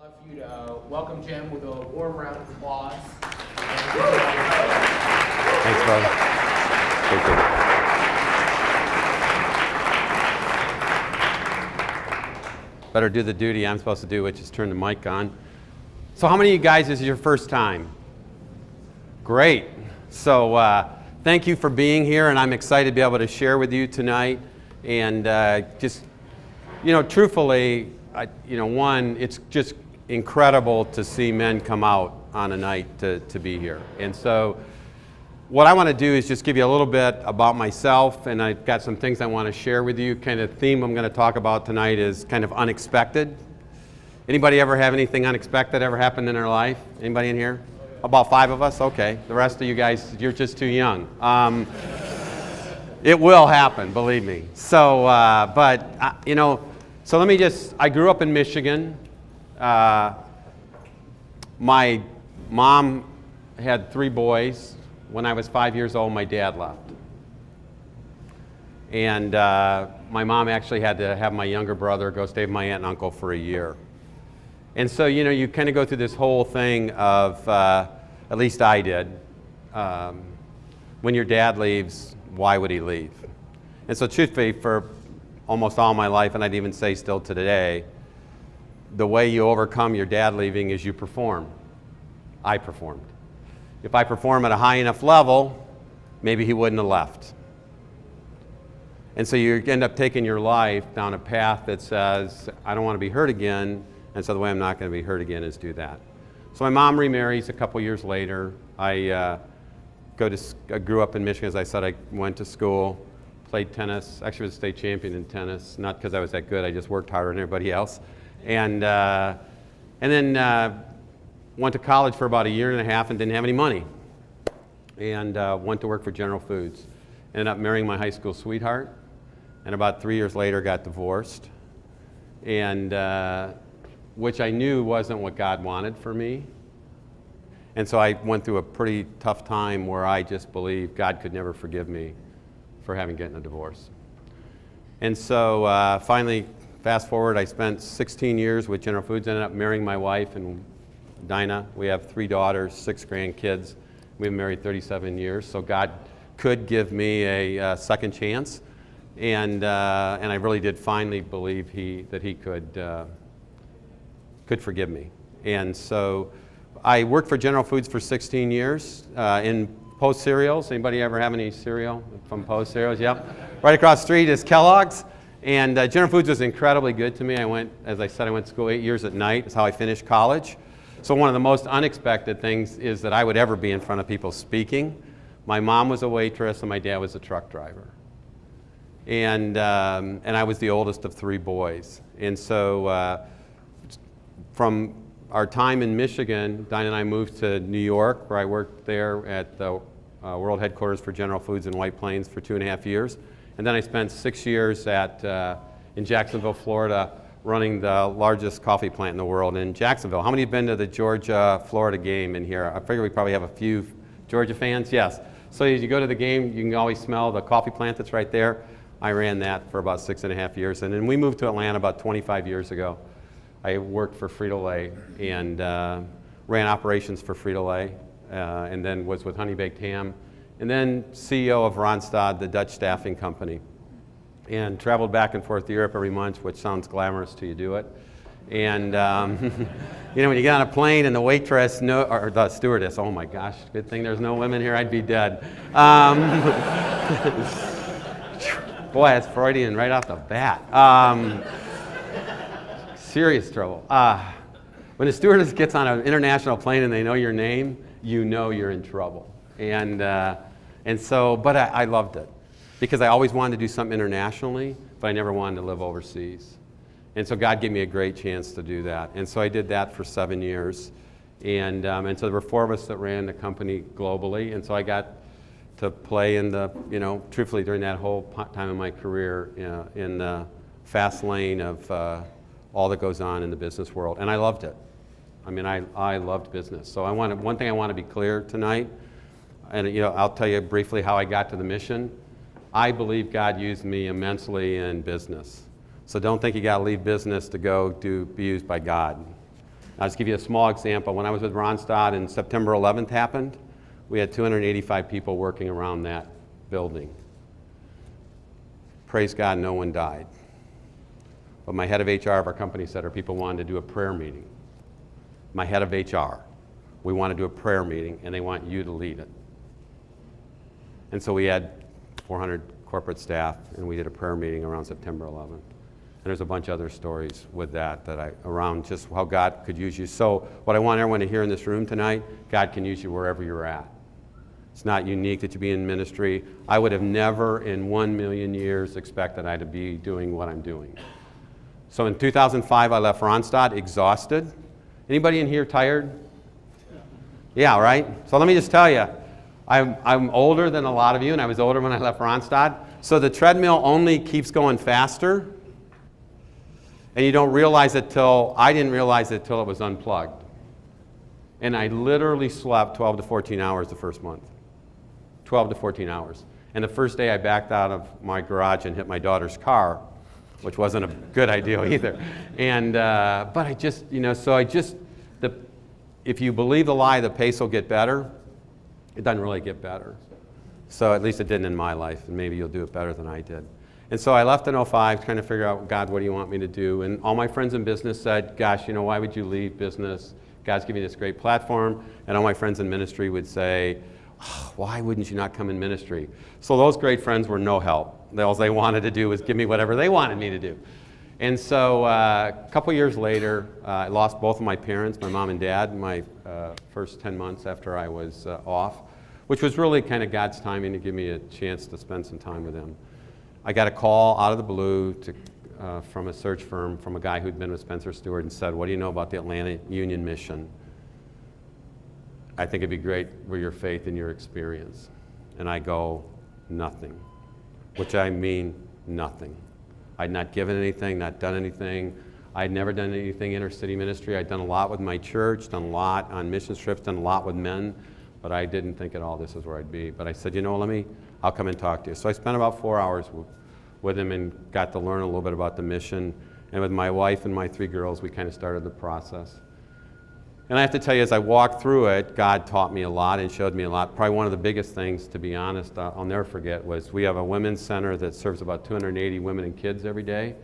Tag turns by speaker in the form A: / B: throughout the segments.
A: Love for you to welcome Jim with a warm round of applause.
B: Thanks, brother. Thank you. Better do the duty I'm supposed to do, which is turn the mic on. So how many of you guys this is your first time? Great. So thank you for being here, and I'm excited to be able to share with you tonight. And truthfully, one, it's just incredible to see men come out on a night to be here. And so what I want to do is just give you a little bit about myself, and I've got some things I want to share with you. Kind of theme I'm going to talk about tonight is kind of unexpected. Anybody ever have anything unexpected ever happen in their life? Anybody in here? About 5 of us? Okay. The rest of you guys, you're just too young. It will happen, believe me. So, so let me just, I grew up in Michigan. My mom had 3 boys. When I was 5 years old, my dad left. And my mom actually had to have my younger brother go stay with my aunt and uncle for a year. And so, you kind of go through this whole thing of, at least I did, when your dad leaves, why would he leave? And so truthfully, for almost all my life, and I'd even say still to today, the way you overcome your dad leaving is you perform. I performed. If I perform at a high enough level, maybe he wouldn't have left. And so you end up taking your life down a path that says, I don't want to be hurt again, and so the way I'm not going to be hurt again is do that. So my mom remarries a couple years later. I grew up in Michigan. As I said, I went to school, played tennis. Actually was a state champion in tennis, not because I was that good. I just worked harder than everybody else. And then went to college for about a year and a half and didn't have any money. And went to work for General Foods. Ended up marrying my high school sweetheart. And about 3 years later got divorced. And which I knew wasn't what God wanted for me. And so I went through a pretty tough time where I just believed God could never forgive me for having gotten a divorce. And so finally, fast forward, I spent 16 years with General Foods, ended up marrying my wife and Dinah. We have 3 daughters, 6 grandkids. We've been married 37 years, so God could give me a second chance. And I really did finally believe that he could forgive me. And so I worked for General Foods for 16 years in Post cereals. Anybody ever have any cereal from Post cereals? Yep. Right across the street is Kellogg's. And General Foods was incredibly good to me. I went to school 8 years at night. That's how I finished college. So one of the most unexpected things is that I would ever be in front of people speaking. My mom was a waitress and my dad was a truck driver. And I was the oldest of 3 boys. And so from our time in Michigan, Dinah and I moved to New York, where I worked there at the world headquarters for General Foods in White Plains for 2.5 years. And then I spent 6 years in Jacksonville, Florida, running the largest coffee plant in the world in Jacksonville. How many have been to the Georgia-Florida game in here? I figure we probably have a few Georgia fans. Yes. So as you go to the game, you can always smell the coffee plant that's right there. I ran that for about 6.5 years. And then we moved to Atlanta about 25 years ago. I worked for Frito-Lay and ran operations for Frito-Lay and then was with Honey Baked Ham. And then CEO of Randstad, the Dutch staffing company. And traveled back and forth to Europe every month, which sounds glamorous till you do it. And when you get on a plane and the waitress, or the stewardess, oh my gosh, good thing there's no women here, I'd be dead. Boy, that's Freudian right off the bat. Serious trouble. When a stewardess gets on an international plane and they know your name, you know you're in trouble. And so, but I loved it because I always wanted to do something internationally, but I never wanted to live overseas. And so God gave me a great chance to do that. And so I did that for 7 years. And so there were 4 of us that ran the company globally. And so I got to play in the, truthfully during that whole time of my career, in the fast lane of all that goes on in the business world. And I loved it. I mean, I loved business. So one thing I want to be clear tonight, and I'll tell you briefly how I got to the mission. I believe God used me immensely in business. So don't think you got to leave business to go be used by God. I'll just give you a small example. When I was with Ronstadt and September 11th happened, we had 285 people working around that building. Praise God, no one died. But my head of HR of our company said our people wanted to do a prayer meeting. My head of HR, we want to do a prayer meeting, and they want you to lead it. And so we had 400 corporate staff, and we did a prayer meeting around September 11th. And there's a bunch of other stories with that around just how God could use you. So what I want everyone to hear in this room tonight, God can use you wherever you're at. It's not unique that you be in ministry. I would have never in 1,000,000 years expected I to be doing what I'm doing. So in 2005, I left Ronstadt exhausted. Anybody in here tired? Yeah, right? So let me just tell you, I'm older than a lot of you, and I was older when I left Ronstadt. So the treadmill only keeps going faster, and you don't realize it I didn't realize it till it was unplugged. And I literally slept 12 to 14 hours the first month. 12 to 14 hours. And the first day I backed out of my garage and hit my daughter's car, which wasn't a good idea either. And, but I just, if you believe the lie, the pace will get better, it doesn't really get better. So at least it didn't in my life, and maybe you'll do it better than I did. And so I left in 2005 trying to figure out, God, what do you want me to do? And all my friends in business said, gosh, why would you leave business? God's giving you this great platform. And all my friends in ministry would say, oh, why wouldn't you not come in ministry? So those great friends were no help. All they wanted to do was give me whatever they wanted me to do. And so a couple years later, I lost both of my parents, my mom and dad, my first 10 months after I was off, which was really kind of God's timing to give me a chance to spend some time with them. I got a call out of the blue from a search firm from a guy who'd been with Spencer Stewart and said, what do you know about the Atlanta Union mission? I think it'd be great with your faith and your experience. And I go, nothing, which I mean nothing. I'd not given anything, not done anything. I'd never done anything inner city ministry. I'd done a lot with my church, done a lot on mission trips, done a lot with men, but I didn't think at all this is where I'd be. But I said, I'll come and talk to you. So I spent about 4 hours with him and got to learn a little bit about the mission. And with my wife and my 3 girls, we kind of started the process. And I have to tell you, as I walked through it, God taught me a lot and showed me a lot. Probably one of the biggest things, to be honest, I'll never forget, was we have a women's center that serves about 280 women and kids every day.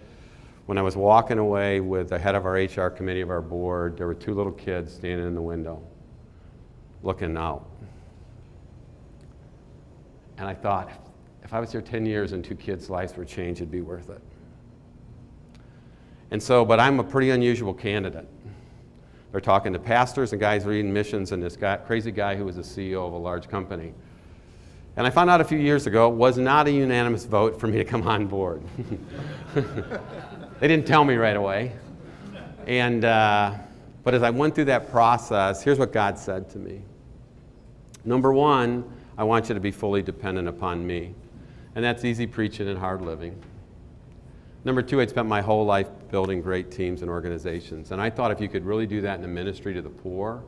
B: When I was walking away with the head of our HR committee of our board, there were 2 little kids standing in the window, looking out. And I thought, if I was here 10 years and 2 kids' lives were changed, it'd be worth it. And so, but I'm a pretty unusual candidate. They're talking to pastors and guys reading missions and this crazy guy who was the CEO of a large company. And I found out a few years ago it was not a unanimous vote for me to come on board. They didn't tell me right away. And, but as I went through that process, here's what God said to me. Number 1, I want you to be fully dependent upon me. And that's easy preaching and hard living. Number 2, I'd spent my whole life building great teams and organizations. And I thought if you could really do that in the ministry to the poor,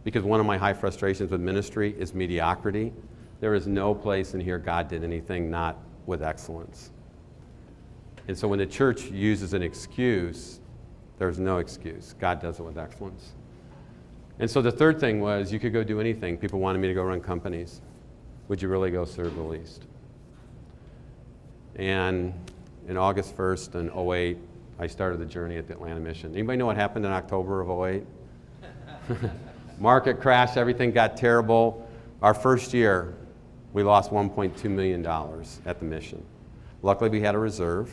B: because one of my high frustrations with ministry is mediocrity. There is no place in here God did anything not with excellence. And so when the church uses an excuse, there's no excuse. God does it with excellence. And so the third thing was you could go do anything. People wanted me to go run companies. Would you really go serve the least? And in August 1st in 2008, I started the journey at the Atlanta Mission. Anybody know what happened in October of 2008? Market crash, everything got terrible. Our first year, we lost $1.2 million at the mission. Luckily, we had a reserve.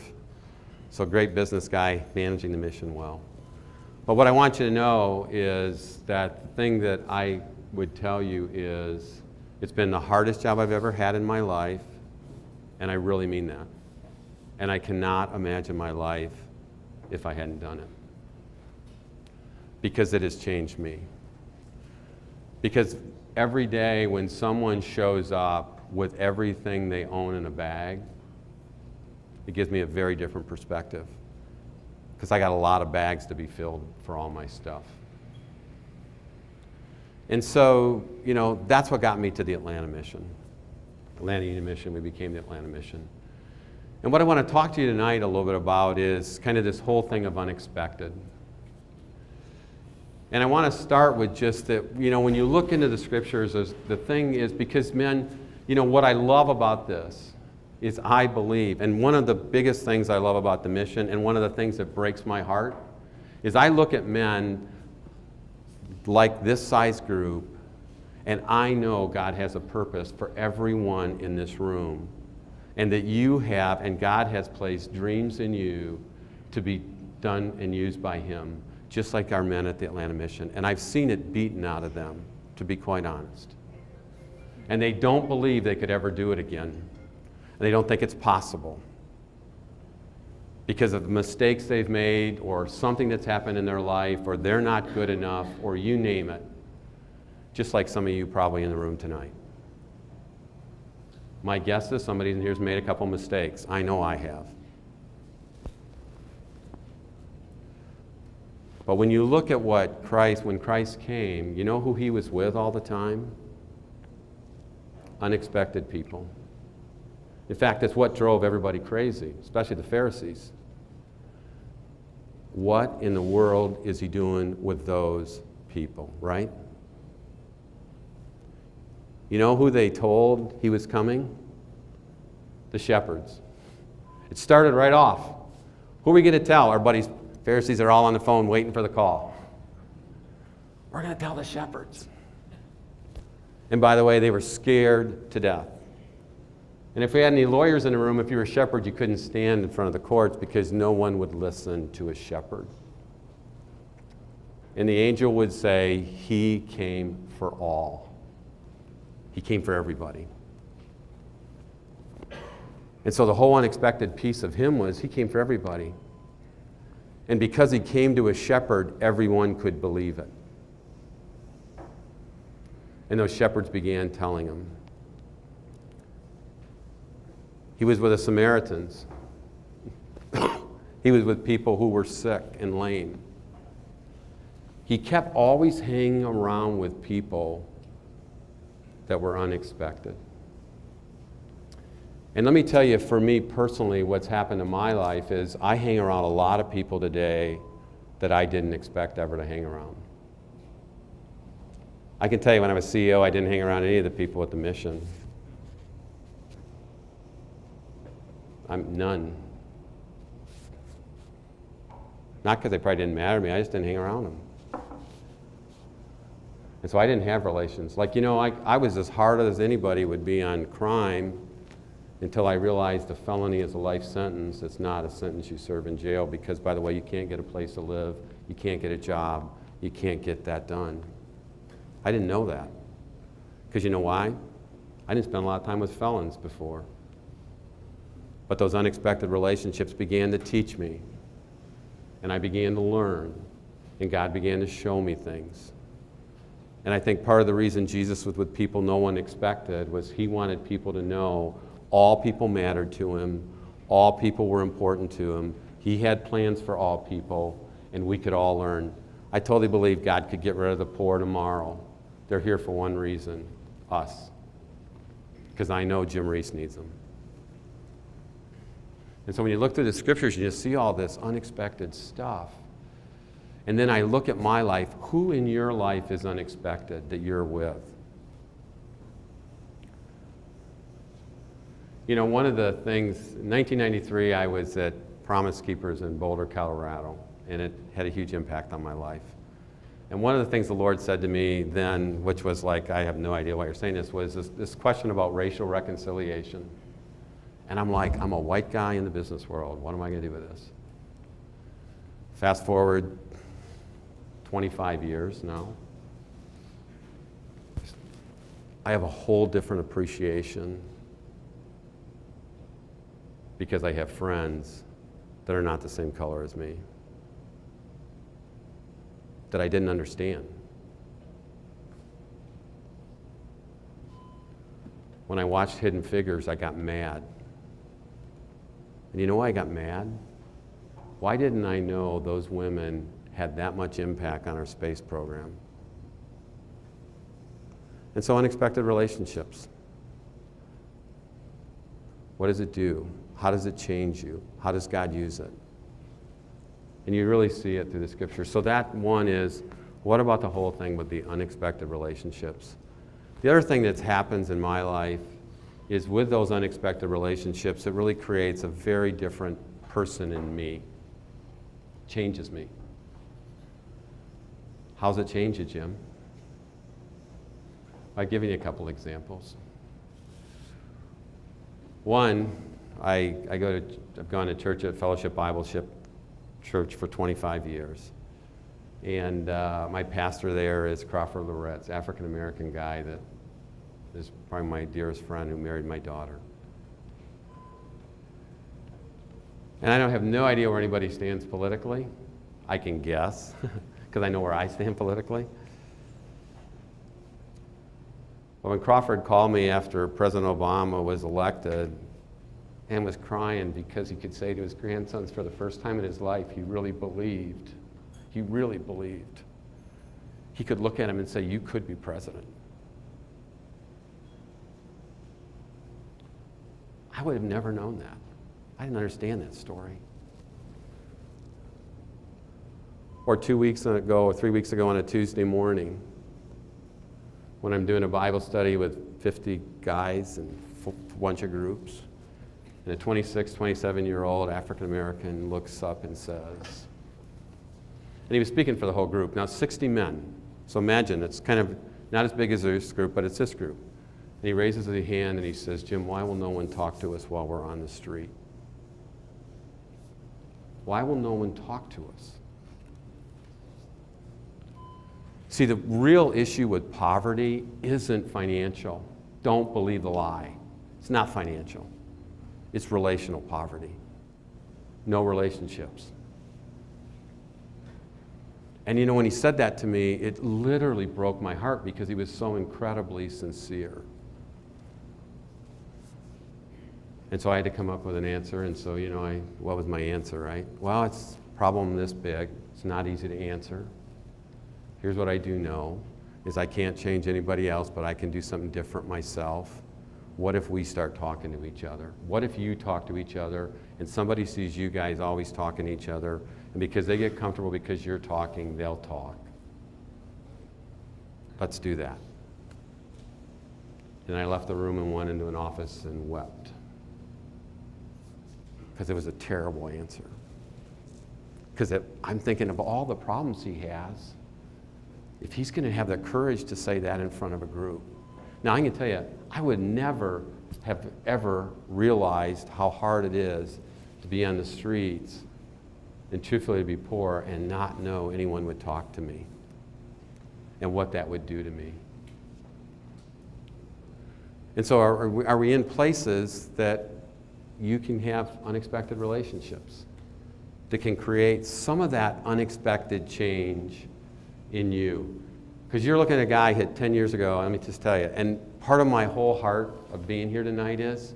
B: So great business guy managing the mission well. But what I want you to know is that the thing that I would tell you is it's been the hardest job I've ever had in my life, and I really mean that. And I cannot imagine my life if I hadn't done it. Because it has changed me. Because every day when someone shows up with everything they own in a bag, it gives me a very different perspective. Because I got a lot of bags to be filled for all my stuff. And so, that's what got me to the Atlanta Mission. Atlanta Union Mission, we became the Atlanta Mission. And what I want to talk to you tonight a little bit about is kind of this whole thing of unexpected. And I want to start with just that, when you look into the scriptures, the thing is, because men, what I love about this is I believe, and one of the biggest things I love about the mission, and one of the things that breaks my heart, is I look at men like this size group, and I know God has a purpose for everyone in this room, and that you have, and God has placed dreams in you to be done and used by Him, just like our men at the Atlanta Mission. And I've seen it beaten out of them, to be quite honest. And they don't believe they could ever do it again. And they don't think it's possible because of the mistakes they've made, or something that's happened in their life, or they're not good enough, or you name it. Just like some of you probably in the room tonight. My guess is somebody in here has made a couple mistakes. I know I have. But when you look at when Christ came, you know who He was with all the time? Unexpected people. In fact, that's what drove everybody crazy, especially the Pharisees. What in the world is He doing with those people, right? You know who they told He was coming? The shepherds. It started right off. Who are we going to tell? Our buddies, Pharisees, are all on the phone waiting for the call. We're going to tell the shepherds. And by the way, they were scared to death. And if we had any lawyers in the room, if you were a shepherd, you couldn't stand in front of the courts because no one would listen to a shepherd. And the angel would say, He came for all. He came for everybody. And so the whole unexpected piece of Him was He came for everybody. And because He came to a shepherd, everyone could believe it. And those shepherds began telling Him. He was with the Samaritans. He was with people who were sick and lame. He kept always hanging around with people that were unexpected. And let me tell you, for me personally, what's happened in my life is I hang around a lot of people today that I didn't expect ever to hang around. I can tell you when I was CEO, I didn't hang around any of the people at the mission. None. Not because they probably didn't matter to me, I just didn't hang around them. And so I didn't have relations. I was as hard as anybody would be on crime until I realized a felony is a life sentence. It's not a sentence you serve in jail because, by the way, you can't get a place to live, you can't get a job, you can't get that done. I didn't know that. Because you know why? I didn't spend a lot of time with felons before. But those unexpected relationships began to teach me. And I began to learn. And God began to show me things. And I think part of the reason Jesus was with people no one expected was He wanted people to know all people mattered to Him, all people were important to Him. He had plans for all people, and we could all learn. I totally believe God could get rid of the poor tomorrow. They're here for one reason, us. Because I know Jim Reese needs them. And so when you look through the scriptures, you just see all this unexpected stuff. And then I look at my life. Who in your life is unexpected that you're with? One of the things, in 1993, I was at Promise Keepers in Boulder, Colorado, and it had a huge impact on my life. And one of the things the Lord said to me then, which was like, I have no idea why you're saying this, was this question about racial reconciliation. And I'm like, I'm a white guy in the business world. What am I going to do with this? Fast forward 25 years now. I have a whole different appreciation because I have friends that are not the same color as me, that I didn't understand. When I watched Hidden Figures, I got mad. And you know why I got mad? Why didn't I know those women had that much impact on our space program? And so unexpected relationships. What does it do? How does it change you? How does God use it? And you really see it through the scripture. So that one is, What about the whole thing with the unexpected relationships? The other thing that happens in my life is with those unexpected relationships, it really creates a very different person in me. Changes me. How's it change you, Jim? I'll give you a couple examples. One, I've gone to church at Fellowship Bible Church for 25 years. And my pastor there is Crawford Loretz, African-American guy that is probably my dearest friend who married my daughter. And I don't have no idea where anybody stands politically. I can guess, because I know where I stand politically. But when Crawford called me after President Obama was elected and was crying because he could say to his grandsons for the first time in his life, he really believed. He could look at him and say, you could be president. I would have never known that. I didn't understand that story. Or 2 weeks ago, or 3 weeks ago on a Tuesday morning, when I'm doing a Bible study with 50 guys and a bunch of groups, and a 26, 27-year-old African-American looks up and says, and he was speaking for the whole group, now 60 men. So imagine, it's kind of not as big as this group, but it's this group. And he raises his hand and he says, Jim, why will no one talk to us while we're on the street? Why will no one talk to us? See, the real issue with poverty isn't financial. Don't believe the lie. It's not financial. It's relational poverty. No relationships. And you know, when he said that to me, it literally broke my heart because he was so incredibly sincere. And so I had to come up with an answer, and so, you know, what was my answer, right? Well, it's a problem this big. It's not easy to answer. Here's what I do know, is I can't change anybody else, but I can do something different myself. What if we start talking to each other? What if you talk to each other, and somebody sees you guys always talking to each other, and because they get comfortable because you're talking, they'll talk. Let's do that. And I left the room and went into an office and wept. Because it was a terrible answer. Because I'm thinking of all the problems he has, if he's going to have the courage to say that in front of a group. Now, I can tell you, I would never have ever realized how hard it is to be on the streets and truthfully to be poor and not know anyone would talk to me and what that would do to me. And so are we in places that you can have unexpected relationships that can create some of that unexpected change in you? Because you're looking at a guy hit 10 years ago, let me just tell you, and part of my whole heart of being here tonight is,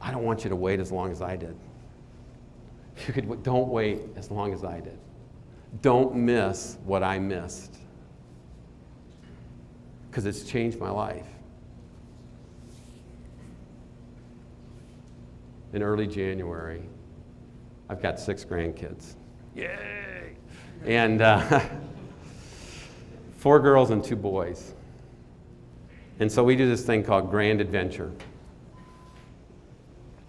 B: I don't want you to wait as long as I did. If you could, don't wait as long as I did. Don't miss what I missed. Because it's changed my life. In early January, I've got 6 grandkids. Yay! And 4 girls and 2 boys. And so we do this thing called Grand Adventure.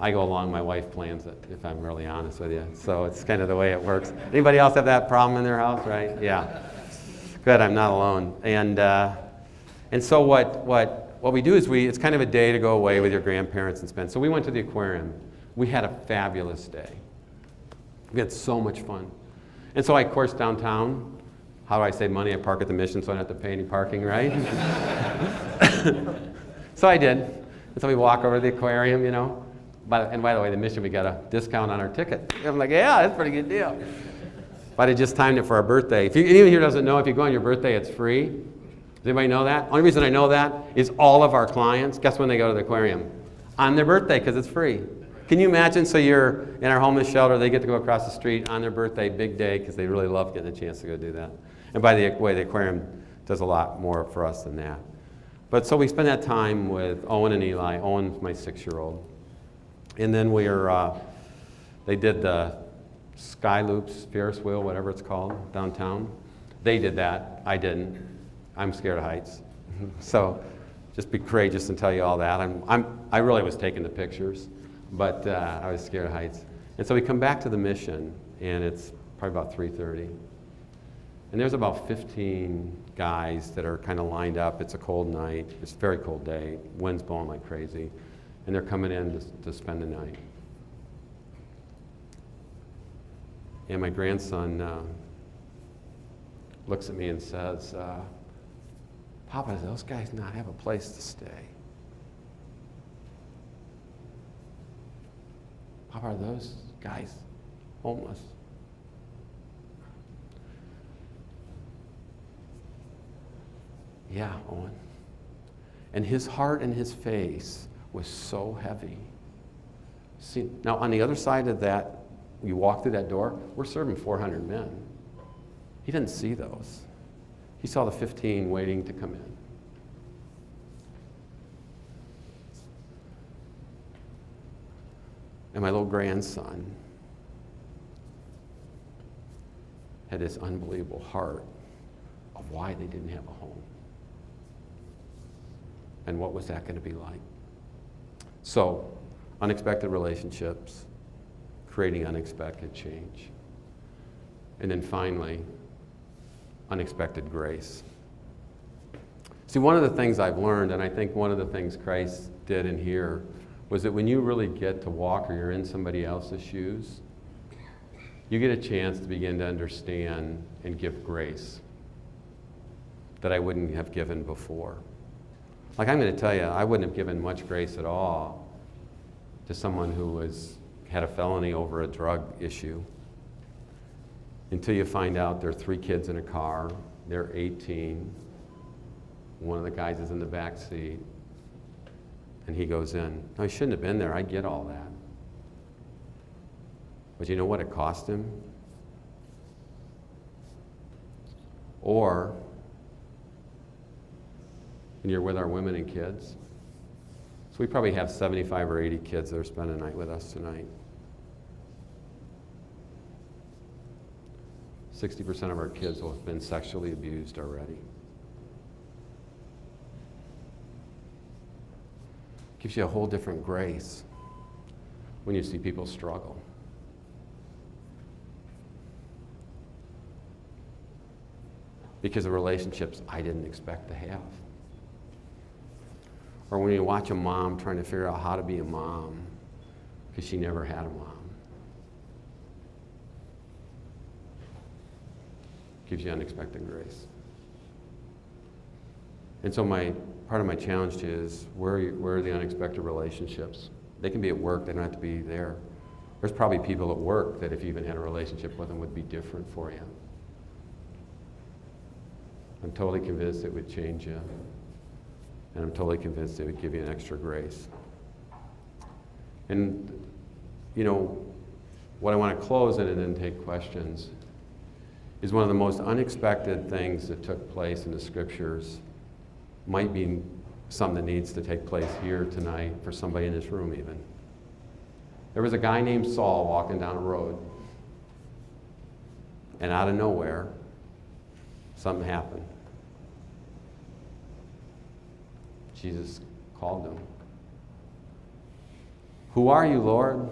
B: I go along, my wife plans it, if I'm really honest with you. So it's kind of the way it works. Anybody else have that problem in their house, right? Yeah. Good, I'm not alone. And so what we do is it's kind of a day to go away with your grandparents and spend. So we went to the aquarium. We had a fabulous day. We had so much fun. And so I coursed downtown. How do I save money? I park at the Mission so I don't have to pay any parking, right? So I did. And so we walk over to the aquarium, you know. And by the way, the Mission, we got a discount on our ticket. I'm like, yeah, that's a pretty good deal. But I just timed it for our birthday. If anyone here doesn't know, if you go on your birthday, it's free. Does anybody know that? Only reason I know that is all of our clients, guess when they go to the aquarium? On their birthday, because it's free. Can you imagine? So you're in our homeless shelter, they get to go across the street on their birthday, big day, because they really love getting a chance to go do that. And by the way, the aquarium does a lot more for us than that. But so we spend that time with Owen and Eli. Owen's my 6-year-old. And then they did the Sky Loops, Ferris wheel, whatever it's called, downtown. They did that. I didn't. I'm scared of heights. So just be courageous and tell you all that. I really was taking the pictures, but I was scared of heights. And so we come back to the mission, and it's probably about 3:30. And there's about 15 guys that are kind of lined up. It's a cold night. It's a very cold day. Wind's blowing like crazy. And they're coming in to spend the night. And my grandson looks at me and says, Papa, do those guys not have a place to stay? Papa, are those guys homeless? Yeah, Owen. And his heart and his face was so heavy. See, now on the other side of that, you walk through that door, we're serving 400 men. He didn't see those. He saw the 15 waiting to come in. And my little grandson had this unbelievable heart of why they didn't have a home. And what was that going to be like? So, unexpected relationships, creating unexpected change. And then finally, unexpected grace. See, one of the things I've learned, and I think one of the things Christ did in here, was that when you really get to walk or you're in somebody else's shoes, you get a chance to begin to understand and give grace that I wouldn't have given before. Like, I'm going to tell you, I wouldn't have given much grace at all to someone who had a felony over a drug issue until you find out there are 3 kids in a car, they're 18, one of the guys is in the back seat, and he goes in. No, he shouldn't have been there. I get all that. But you know what it cost him? Or, when you're with our women and kids, so we probably have 75 or 80 kids that are spending the night with us tonight. 60% of our kids will have been sexually abused already. Gives you a whole different grace when you see people struggle. Because of relationships I didn't expect to have. Or when you watch a mom trying to figure out how to be a mom because she never had a mom. Gives you unexpected grace. And so part of my challenge to you is, where are the unexpected relationships? They can be at work, they don't have to be there. There's probably people at work that if you even had a relationship with them would be different for you. I'm totally convinced it would change you. And I'm totally convinced it would give you an extra grace. And, you know, what I want to close in and then take questions is one of the most unexpected things that took place in the scriptures might be something that needs to take place here tonight for somebody in this room even. There was a guy named Saul walking down a road, and out of nowhere, something happened. Jesus called him. Who are you, Lord?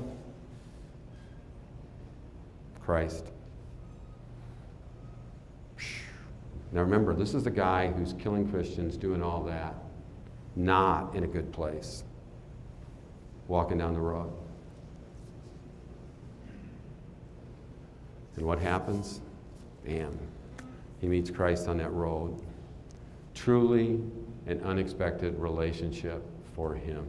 B: Christ. Now remember, this is the guy who's killing Christians, doing all that, not in a good place, walking down the road. And what happens? Bam. He meets Christ on that road. Truly an unexpected relationship for him.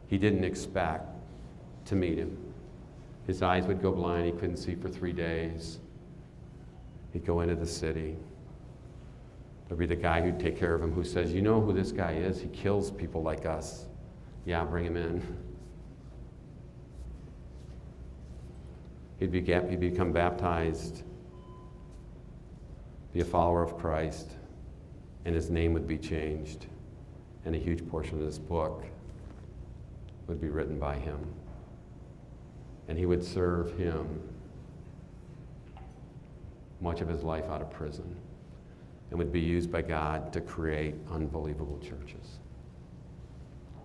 B: He didn't expect to meet him. His eyes would go blind. He couldn't see for 3 days. He'd go into the city. There'd be the guy who'd take care of him who says, you know who this guy is? He kills people like us. Yeah, bring him in. He'd become baptized, be a follower of Christ, and his name would be changed, and a huge portion of this book would be written by him. And he would serve him much of his life out of prison and would be used by God to create unbelievable churches.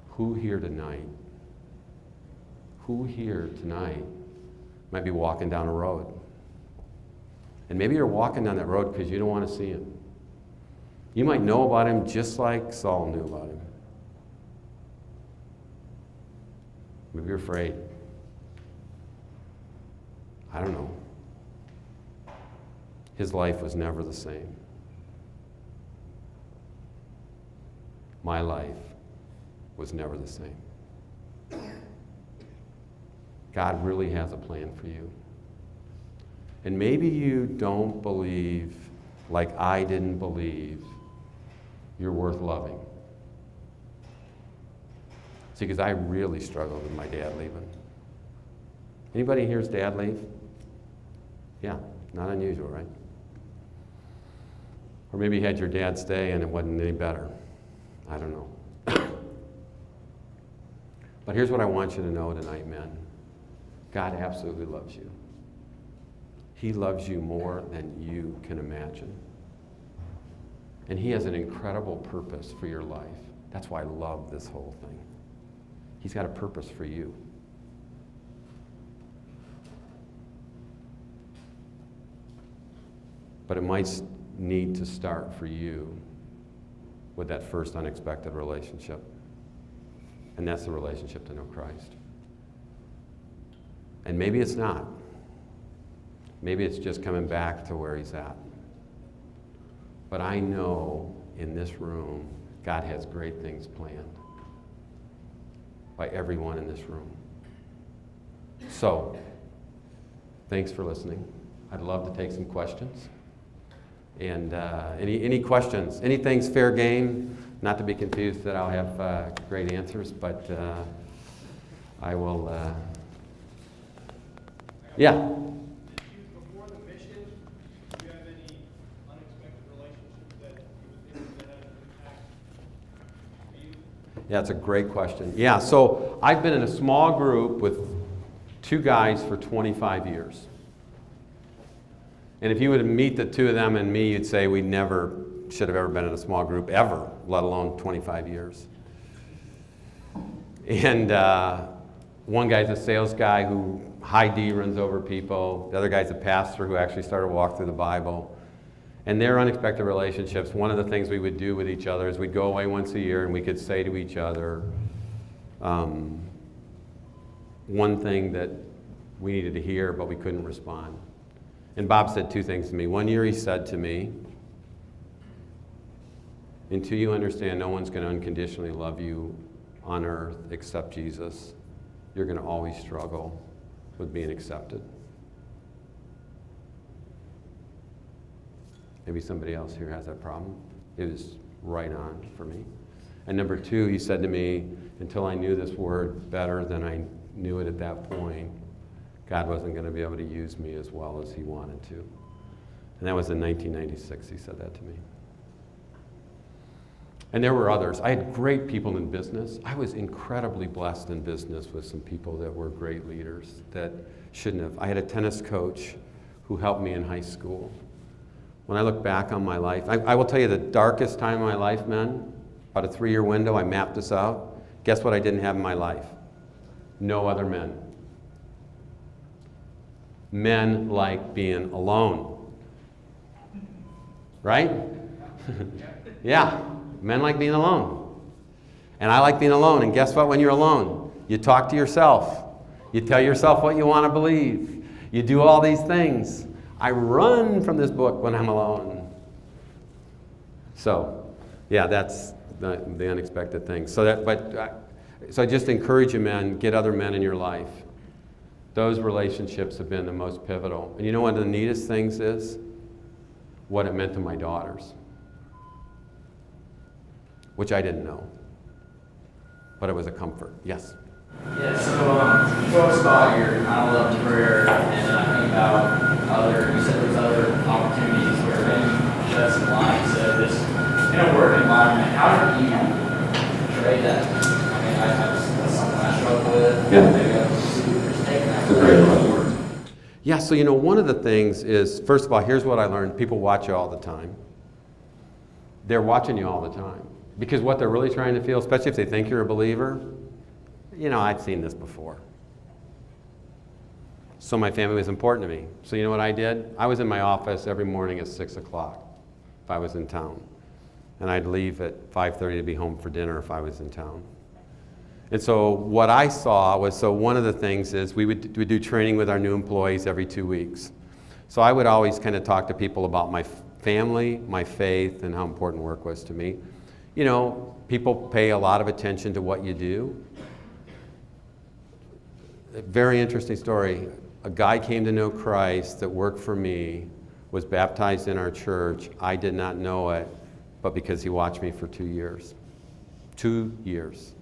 B: Who here tonight might be walking down a road? And maybe you're walking down that road because you don't want to see him. You might know about him just like Saul knew about him. Maybe you're afraid. I don't know. His life was never the same. My life was never the same. God really has a plan for you. And maybe you don't believe, like I didn't believe, you're worth loving. See, because I really struggled with my dad leaving. Anybody here's dad leave? Yeah, not unusual, right? Or maybe you had your dad stay and it wasn't any better. I don't know. But here's what I want you to know tonight, men. God absolutely loves you. He loves you more than you can imagine. And he has an incredible purpose for your life. That's why I love this whole thing. He's got a purpose for you. But it might need to start for you with that first unexpected relationship. And that's the relationship to know Christ. And maybe it's not. Maybe it's just coming back to where he's at. But I know in this room, God has great things planned by everyone in this room. So, thanks for listening. I'd love to take some questions. And any questions? Anything's fair game. Not to be confused that I'll have great answers, but I will. Yeah.
C: Before the mission, do you have any unexpected relationships that you would think that had an impact for you?
B: Yeah, that's a great question. Yeah, so I've been in a small group with two guys for 25 years. And if you would meet the two of them and me, you'd say we never should have ever been in a small group ever, let alone 25 years. And one guy's a sales guy who high D runs over people. The other guy's a pastor who actually started to walk through the Bible. And their unexpected relationships, one of the things we would do with each other is we'd go away once a year and we could say to each other one thing that we needed to hear, but we couldn't respond. And Bob said two things to me. One year he said to me, until you understand no one's going to unconditionally love you on earth except Jesus, you're going to always struggle with being accepted. Maybe somebody else here has that problem. It was right on for me. And number two, he said to me, until I knew this word better than I knew it at that point, God wasn't going to be able to use me as well as he wanted to. And that was in 1996, he said that to me. And there were others. I had great people in business. I was incredibly blessed in business with some people that were great leaders that shouldn't have. I had a tennis coach who helped me in high school. When I look back on my life, I will tell you the darkest time of my life, men, about a 3-year window, I mapped this out. Guess what I didn't have in my life? No other men. Men like being alone. Right? Yeah. Men like being alone. And I like being alone. And guess what? When you're alone, you talk to yourself. You tell yourself what you want to believe. You do all these things. I run from this book when I'm alone. So, yeah, that's the unexpected thing. So I just encourage you, men, get other men in your life. Those relationships have been the most pivotal. And you know one of the neatest things is? What it meant to my daughters. Which I didn't know. But it was a comfort. Yes?
D: Yeah, so you talked about your I love prayer, and think about you said there's other opportunities where maybe just in line, so this, in a work environment, how do you portray that? I mean, that's something I struggle with.
B: Yeah.
D: Maybe I'm just taking that.
B: It's a great question. Yeah, so so, one of the things is, first of all, here's what I learned. People watch you all the time. They're watching you all the time. Because what they're really trying to feel, especially if they think you're a believer, I've seen this before. So my family was important to me. So you know what I did? I was in my office every morning at 6 o'clock if I was in town. And I'd leave at 5:30 to be home for dinner if I was in town. And so what I saw was, one of the things is we would do training with our new employees every 2 weeks. So I would always kind of talk to people about my family, my faith, and how important work was to me. People pay a lot of attention to what you do. A very interesting story. A guy came to know Christ that worked for me, was baptized in our church. I did not know it, but because he watched me for 2 years. 2 years.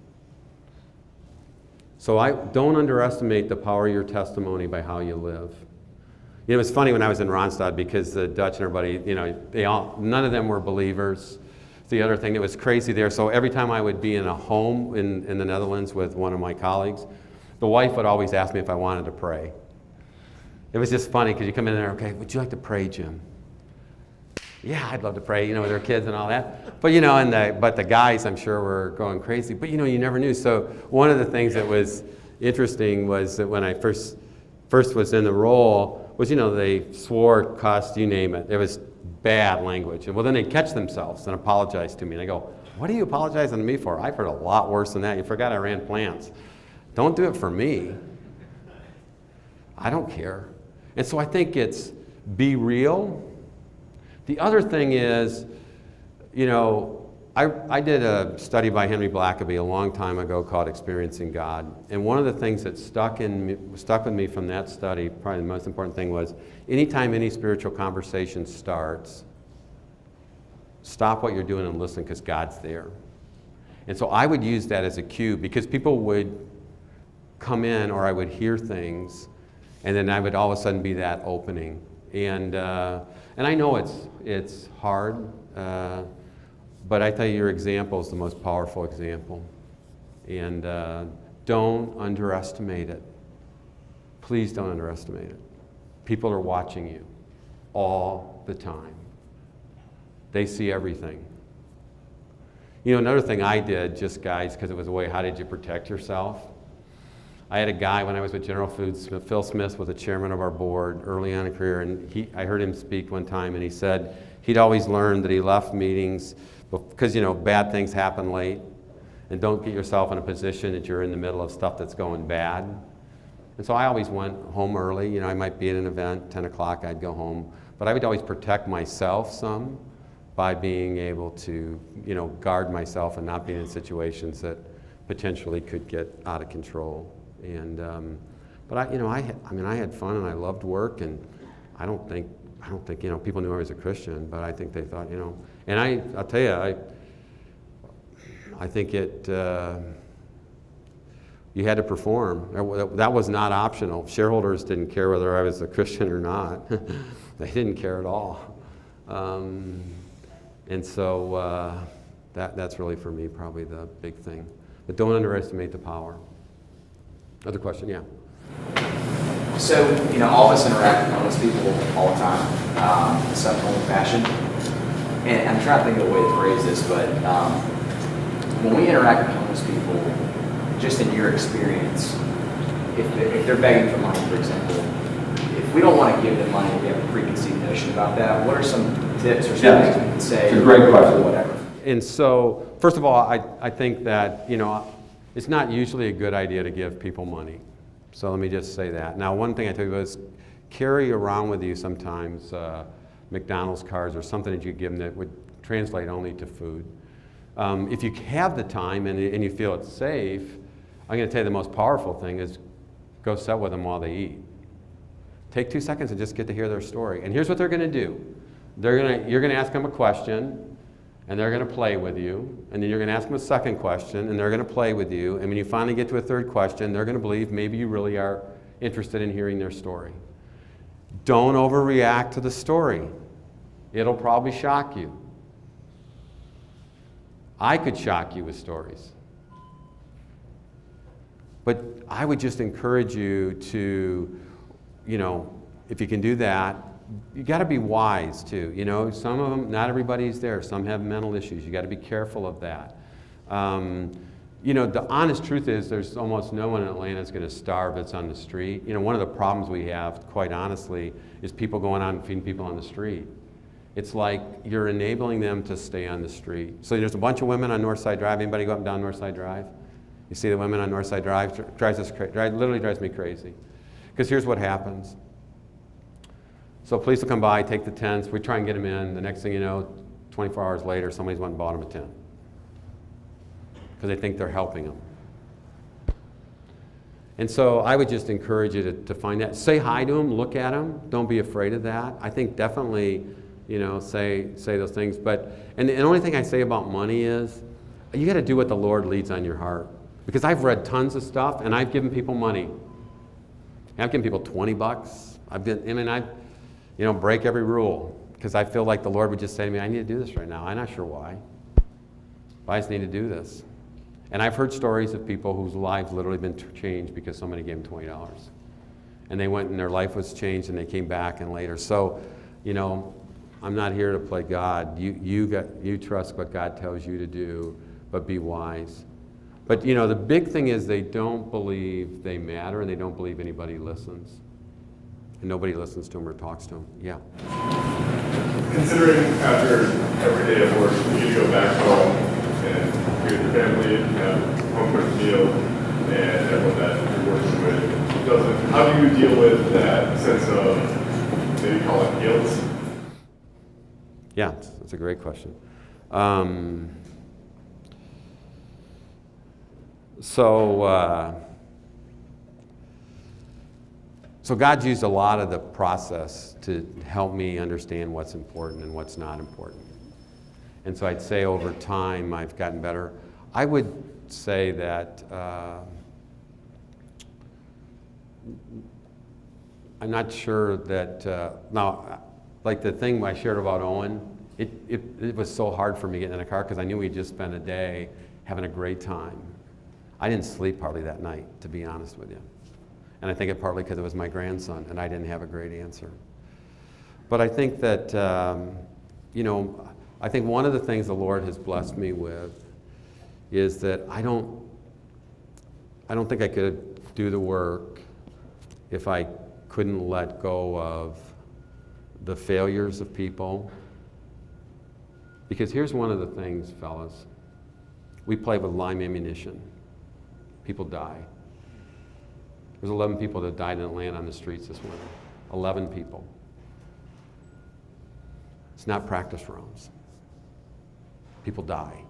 B: So I don't underestimate the power of your testimony by how you live. It was funny when I was in Ronstadt because the Dutch and everybody, none of them were believers. The other thing that was crazy there, so every time I would be in a home in the Netherlands with one of my colleagues, the wife would always ask me if I wanted to pray. It was just funny because you come in there, okay, would you like to pray, Jim? Yeah, I'd love to pray, with their kids and all that. But, but the guys, I'm sure, were going crazy. But, you never knew. So one of the things that was interesting was that when I first was in the role was, they swore, cussed, you name it. It was bad language. And well, then they'd catch themselves and apologize to me. And I go, what are you apologizing to me for? I've heard a lot worse than that. You forgot I ran plants. Don't do it for me. I don't care. And so I think it's be real. The other thing is, I did a study by Henry Blackaby a long time ago called Experiencing God. And one of the things that stuck with me from that study, probably the most important thing was, anytime any spiritual conversation starts, stop what you're doing and listen because God's there. And so I would use that as a cue because people would come in or I would hear things and then I would all of a sudden be that opening. And I know it's hard, but I tell you, your example is the most powerful example. And don't underestimate it. Please don't underestimate it. People are watching you all the time. They see everything. Another thing I did, just guys, because it was a way, how did you protect yourself? I had a guy when I was with General Foods, Phil Smith was the chairman of our board early on in a career, and I heard him speak one time, and he said he'd always learned that he left meetings because, bad things happen late, and don't get yourself in a position that you're in the middle of stuff that's going bad. And so I always went home early. I might be at an event, 10 o'clock, I'd go home, but I would always protect myself some by being able to, guard myself and not being in situations that potentially could get out of control. And but I had fun and I loved work, and I don't think people knew I was a Christian, but I think they thought, and I'll tell you, I think you had to perform. That was not optional. Shareholders didn't care whether I was a Christian or not. They didn't care at all. And so that's really for me probably the big thing. But don't underestimate the power. Other question, yeah.
D: So, all of us interact with homeless people all the time, in some form or fashion. And I'm trying to think of a way to phrase this, but when we interact with homeless people, just in your experience, if they're begging for money, for example, if we don't want to give them money, we have a preconceived notion about that, what are some tips or some things we can say?
B: It's a great question.
D: Or whatever.
B: And so, first of all, I think that, it's not usually a good idea to give people money. So let me just say that. Now, one thing I tell you is carry around with you sometimes McDonald's cards or something that you give them that would translate only to food. If you have the time and you feel it's safe, I'm going to tell you the most powerful thing is go sit with them while they eat. Take 2 seconds and just get to hear their story. And here's what they're going to do. You're going to ask them a question, and they're going to play with you, and then you're going to ask them a second question, and they're going to play with you, and when you finally get to a third question, they're going to believe maybe you really are interested in hearing their story. Don't overreact to the story. It'll probably shock you. I could shock you with stories. But I would just encourage you to, if you can do that, you got to be wise too. You know, some of them, not everybody's there. Some have mental issues. You got to be careful of that. You know, the honest truth is there's almost no one in Atlanta that's going to starve that's on the street. You know, one of the problems we have, quite honestly, is people going out and feeding people on the street. It's like you're enabling them to stay on the street. So there's a bunch of women on Northside Drive. Anybody go up and down Northside Drive? You see the women on Northside Drive? Literally drives me crazy. Because here's what happens. So police will come by, take the tents, we try and get them in. The next thing you know, 24 hours later, somebody's went and bought them a tent. Because they think they're helping them. And so I would just encourage you to find that. Say hi to them, look at them. Don't be afraid of that. I think definitely, you know, say those things. But, and the only thing I say about money is, you got to do what the Lord leads on your heart. Because I've read tons of stuff, and I've given people money. I've given people $20. You know, break every rule. Because I feel like the Lord would just say to me, I need to do this right now. I'm not sure why. But I just need to do this. And I've heard stories of people whose lives literally been changed because somebody gave them $20. And they went and their life was changed and they came back and later. So, you know, I'm not here to play God. You trust what God tells you to do, but be wise. But, you know, the big thing is they don't believe they matter and they don't believe anybody listens. And nobody listens to them or talks to them. Yeah.
E: Considering after every day of work, you go back home and you're with your family, you have a home cooked meal, and everyone that you're working with doesn't. How do you deal with that sense of, maybe call it guilt?
B: Yeah, that's a great question. So God's used a lot of the process to help me understand what's important and what's not important. And so I'd say over time I've gotten better. I would say that I'm not sure that, now, like the thing I shared about Owen, it was so hard for me getting in a car because I knew we'd just spent a day having a great time. I didn't sleep hardly that night, to be honest with you. And I think it partly because it was my grandson and I didn't have a great answer. But I think that, you know, I think one of the things the Lord has blessed me with is that I don't think I could do the work if I couldn't let go of the failures of people. Because here's one of the things, fellas. We play with live ammunition. People die. There's 11 people that died in Atlanta on the streets this winter. 11 people. It's not practice rounds. People die.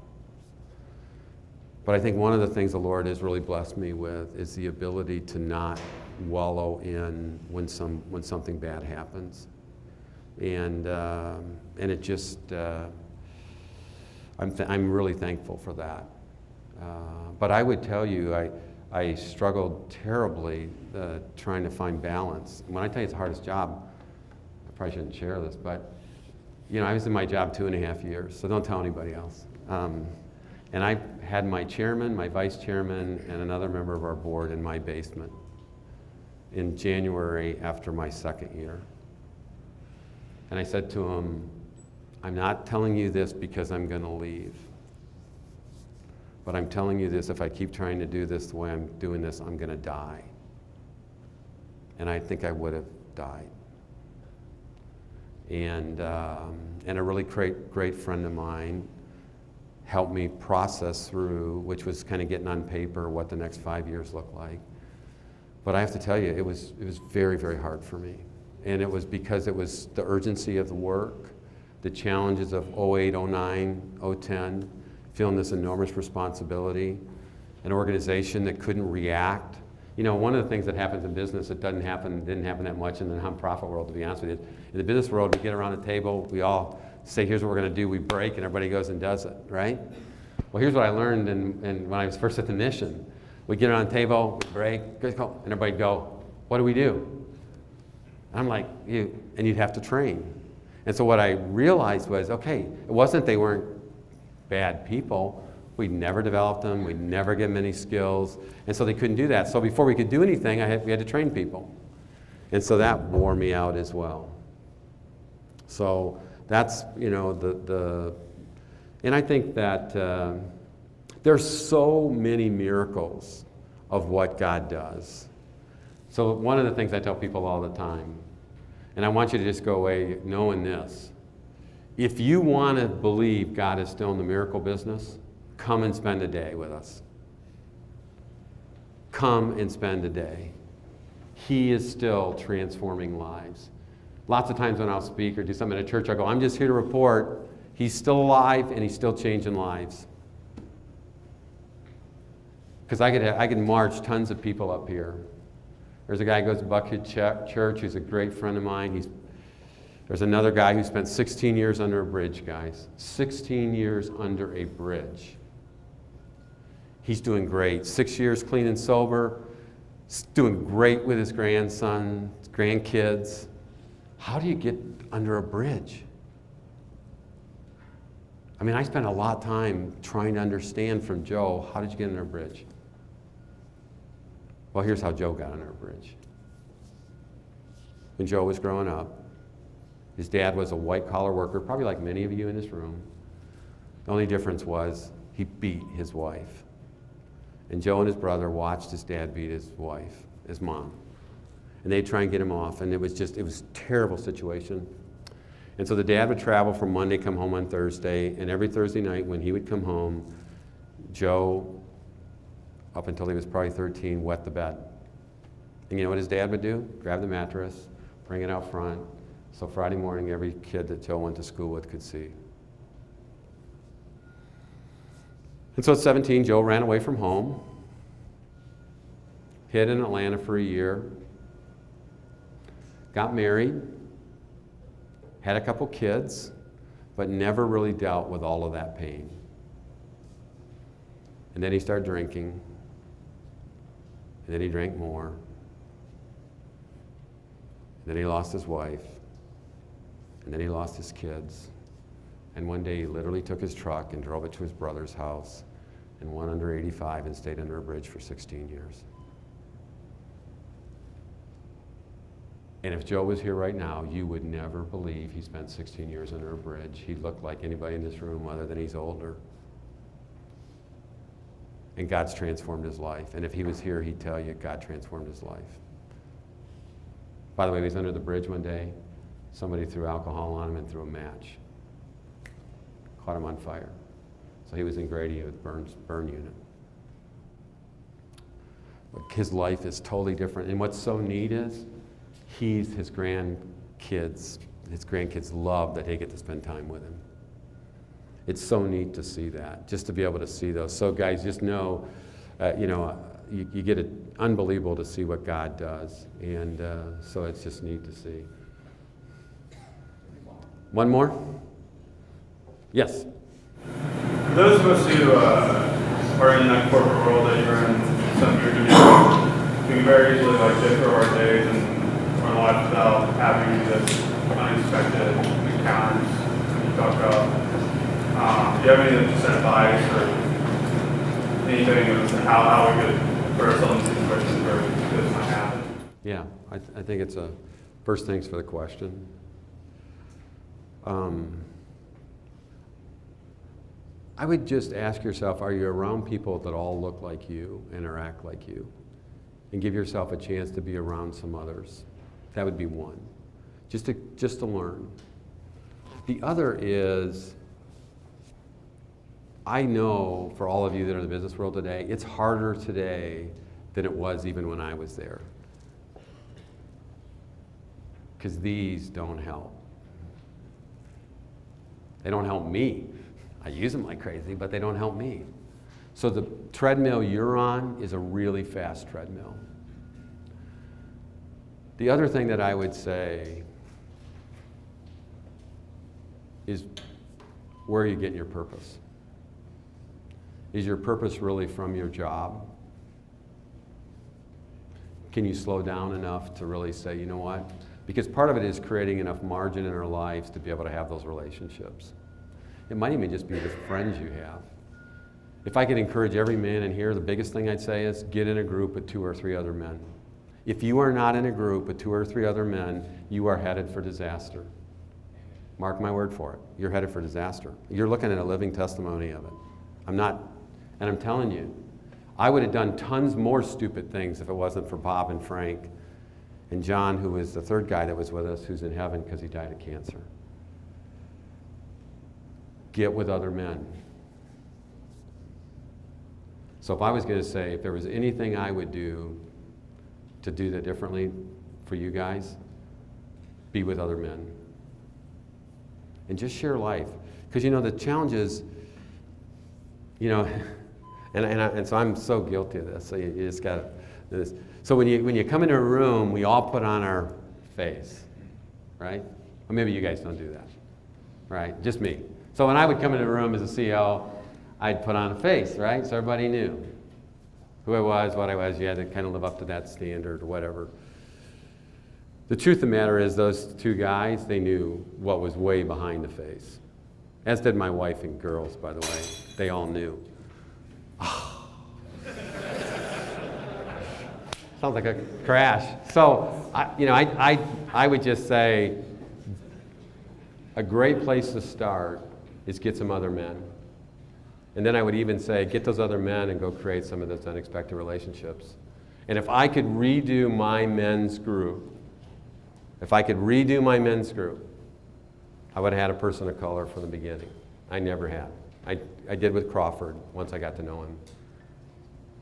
B: But I think one of the things the Lord has really blessed me with is the ability to not wallow in when something bad happens. And it just, I'm really thankful for that. But I would tell you, I struggled terribly trying to find balance. When I tell you it's the hardest job, I probably shouldn't share this, but you know, I was in my job 2.5 years, so don't tell anybody else. And I had my chairman, my vice chairman, and another member of our board in my basement in January after my second year. And I said to him, I'm not telling you this because I'm going to leave. But I'm telling you this, if I keep trying to do this the way I'm doing this, I'm going to die. And I think I would have died. And a really great friend of mine helped me process through, which was kind of getting on paper what the next 5 years looked like. But I have to tell you, it was very, very hard for me. And it was because it was the urgency of the work, the challenges of 08, 09, 010, feeling this enormous responsibility, an organization that couldn't react. You know, one of the things that happens in business that didn't happen that much in the nonprofit world, to be honest with you. In the business world, we get around the table, we all say, here's what we're going to do, we break, and everybody goes and does it, right? Well, here's what I learned when I was first at the mission. We get around the table, we break, and everybody go, what do we do? And I'm like, and you'd have to train. And so what I realized was, okay, it wasn't they weren't bad people. We'd never developed them. We'd never give them any skills. And so they couldn't do that. So before we could do anything, we had to train people. And so that wore me out as well. So that's, and I think that there's so many miracles of what God does. So one of the things I tell people all the time, and I want you to just go away knowing this, if you want to believe God is still in the miracle business, come and spend a day with us. Come and spend a day. He is still transforming lives. Lots of times when I'll speak or do something at a church, I go, I'm just here to report He's still alive and He's still changing lives. Because I could march tons of people up here. There's a guy who goes to Buckhead Church who's a great friend of mine. There's another guy who spent 16 years under a bridge, guys. 16 years under a bridge. He's doing great. 6 years clean and sober. He's doing great with his grandson, his grandkids. How do you get under a bridge? I mean, I spent a lot of time trying to understand from Joe, how did you get under a bridge? Well, here's how Joe got under a bridge. When Joe was growing up, his dad was a white-collar worker, probably like many of you in this room. The only difference was he beat his wife. And Joe and his brother watched his dad beat his wife, his mom. And they'd try and get him off, and it was a terrible situation. And so the dad would travel from Monday, come home on Thursday, and every Thursday night when he would come home, Joe, up until he was probably 13, wet the bed. And you know what his dad would do? Grab the mattress, bring it out front, so Friday morning every kid that Joe went to school with could see. And so at 17, Joe ran away from home, hid in Atlanta for a year, got married, had a couple kids, but never really dealt with all of that pain. And then he started drinking, and then he drank more, and then he lost his wife, and then he lost his kids. And one day he literally took his truck and drove it to his brother's house and went under 85 and stayed under a bridge for 16 years. And if Joe was here right now, you would never believe he spent 16 years under a bridge. He looked like anybody in this room other than he's older. And God's transformed his life. And if he was here, he'd tell you God transformed his life. By the way, he was under the bridge one day. Somebody threw alcohol on him and threw a match. Caught him on fire. So he was in Grady with burn unit. But his life is totally different. And what's so neat is, his grandkids love that they get to spend time with him. It's so neat to see that, just to be able to see those. So guys, just know, you get it unbelievable to see what God does. And so it's just neat to see. One more? Yes?
C: For those of us who are in that corporate world that you're in, some of your community, we can very easily differ our days and our lifestyle, having this unexpected encounters you talk about. Do you have any just advice or anything of how we could put ourselves in situations where this might happen?
B: Yeah, I think it's first thanks for the question. I would just ask yourself, are you around people that all look like you and or act like you? And give yourself a chance to be around some others. That would be one, just to learn. The other is, I know for all of you that are in the business world today, it's harder today than it was even when I was there. Because these don't help. They don't help me. I use them like crazy, but they don't help me. So the treadmill you're on is a really fast treadmill. The other thing that I would say is, where are you getting your purpose? Is your purpose really from your job? Can you slow down enough to really say, you know what? Because part of it is creating enough margin in our lives to be able to have those relationships. It might even just be the friends you have. If I could encourage every man in here, the biggest thing I'd say is get in a group with 2 or 3 other men. If you are not in a group with 2 or 3 other men, you are headed for disaster. Mark my word for it. You're headed for disaster. You're looking at a living testimony of it. I'm telling you, I would have done tons more stupid things if it wasn't for Bob and Frank and John, who was the 3rd guy that was with us, who's in heaven because he died of cancer. Get with other men. So if I was going to say, if there was anything I would do to do that differently for you guys, be with other men. And just share life. Because, the challenge is, and so I'm so guilty of this, so you just got to do this. So when you come into a room, we all put on our face, right? Or maybe you guys don't do that, right? Just me. So when I would come into a room as a CEO, I'd put on a face, right? So everybody knew who I was, what I was. You had to kind of live up to that standard or whatever. The truth of the matter is those 2 guys, they knew what was way behind the face. As did my wife and girls, by the way. They all knew. Sounds like a crash. So, I would just say a great place to start is get some other men. And then I would even say, get those other men and go create some of those unexpected relationships. And if I could redo my men's group, I would have had a person of color from the beginning. I never had. I did with Crawford once I got to know him.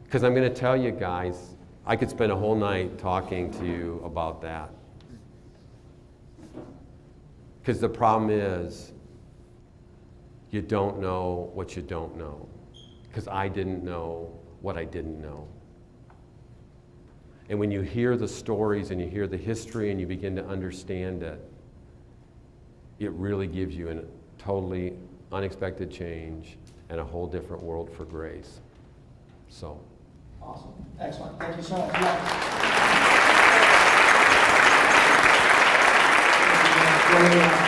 B: Because I'm going to tell you guys, I could spend a whole night talking to you about that. Because the problem is, you don't know what you don't know. Because I didn't know what I didn't know. And when you hear the stories and you hear the history and you begin to understand it, it really gives you a totally unexpected change and a whole different world for grace. So.
F: Awesome. Excellent. Thank you so much. Yeah.